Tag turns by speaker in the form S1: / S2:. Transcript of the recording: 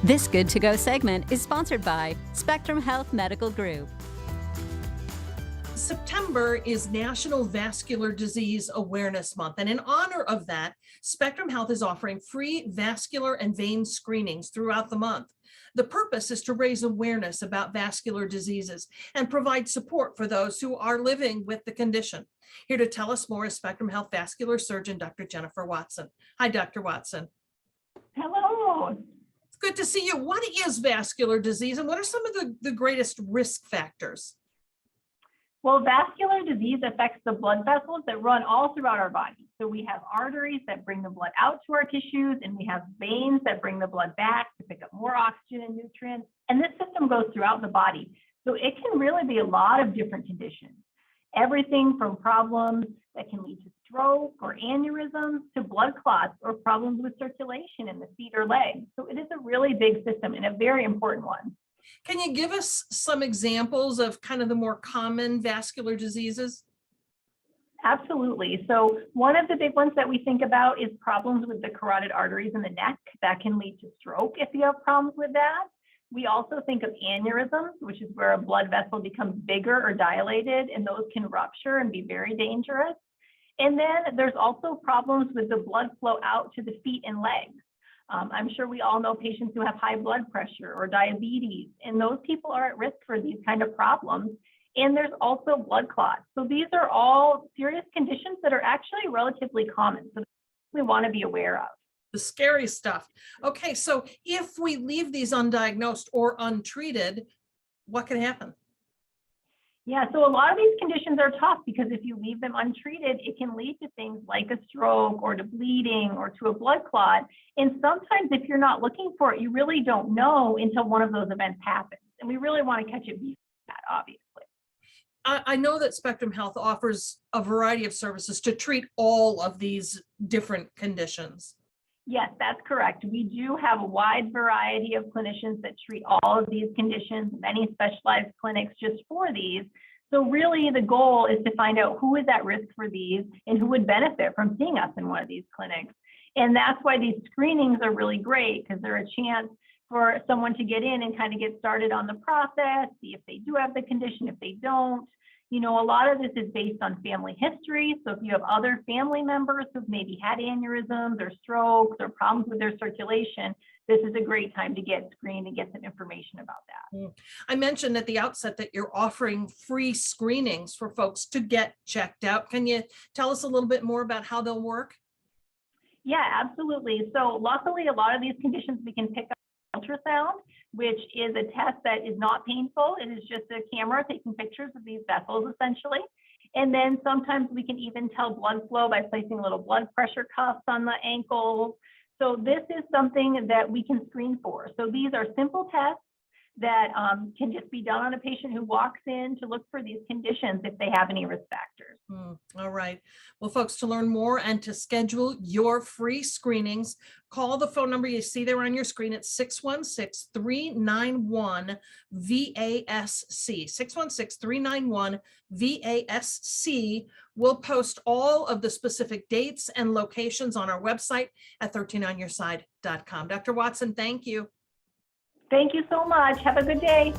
S1: This Good to Go segment is sponsored by Spectrum Health Medical Group.
S2: September is National Vascular Disease Awareness Month, and in honor of that, Spectrum Health is offering free vascular and vein screenings throughout the month. The purpose is to raise awareness about vascular diseases and provide support for those who are living with the condition. Here to tell us more is Spectrum Health vascular surgeon, Dr. Jennifer Watson. Hi, Dr. Watson.
S3: Hello.
S2: It's good to see you. What is vascular disease, and what are some of the greatest risk factors?
S3: Well, vascular disease affects the blood vessels that run all throughout our body. So we have arteries that bring the blood out to our tissues, and we have veins that bring the blood back to pick up more oxygen and nutrients. And this system goes throughout the body. So it can really be a lot of different conditions. Everything from problems that can lead to stroke or aneurysms to blood clots or problems with circulation in the feet or legs. So it is a really big system and a very important one.
S2: Can you give us some examples of kind of the more common vascular diseases?
S3: Absolutely. So one of the big ones that we think about is problems with the carotid arteries in the neck that can lead to stroke if you have problems with that. We also think of aneurysms, which is where a blood vessel becomes bigger or dilated, and those can rupture and be very dangerous. And then there's also problems with the blood flow out to the feet and legs. I'm sure we all know patients who have high blood pressure or diabetes, and those people are at risk for these kind of problems. And there's also blood clots. So these are all serious conditions that are actually relatively common. So we want to be aware of.
S2: The scary stuff. Okay, so if we leave these undiagnosed or untreated, what can happen?
S3: Yeah, so a lot of these conditions are tough because if you leave them untreated, it can lead to things like a stroke or to bleeding or to a blood clot. And sometimes if you're not looking for it, you really don't know until one of those events happens. And we really want to catch it before that, obviously.
S2: I know that Spectrum Health offers a variety of services to treat all of these different conditions.
S3: Yes, that's correct. We do have a wide variety of clinicians that treat all of these conditions, many specialized clinics just for these. So really the goal is to find out who is at risk for these and who would benefit from seeing us in one of these clinics. And that's why these screenings are really great, because they're a chance for someone to get in and kind of get started on the process, see if they do have the condition, if they don't. You know, a lot of this is based on family history. So if you have other family members who've maybe had aneurysms or strokes or problems with their circulation, this is a great time to get screened and get some information about that.
S2: I mentioned at the outset that you're offering free screenings for folks to get checked out. Can you tell us a little bit more about how they'll work?
S3: Yeah, absolutely. So luckily, a lot of these conditions we can pick up ultrasound, which is a test that is not painful. It is just a camera taking pictures of these vessels essentially. And then sometimes we can even tell blood flow by placing little blood pressure cuffs on the ankles. So this is something that we can screen for. So these are simple tests that can just be done on a patient who walks in to look for these conditions if they have any risk factors.
S2: All right. Well, folks, to learn more and to schedule your free screenings, call the phone number you see there on your screen at 616-391-VASC. 616-391-VASC. We'll post all of the specific dates and locations on our website at 13onyourside.com. Dr. Watson, thank you.
S3: Thank you so much. Have a good day.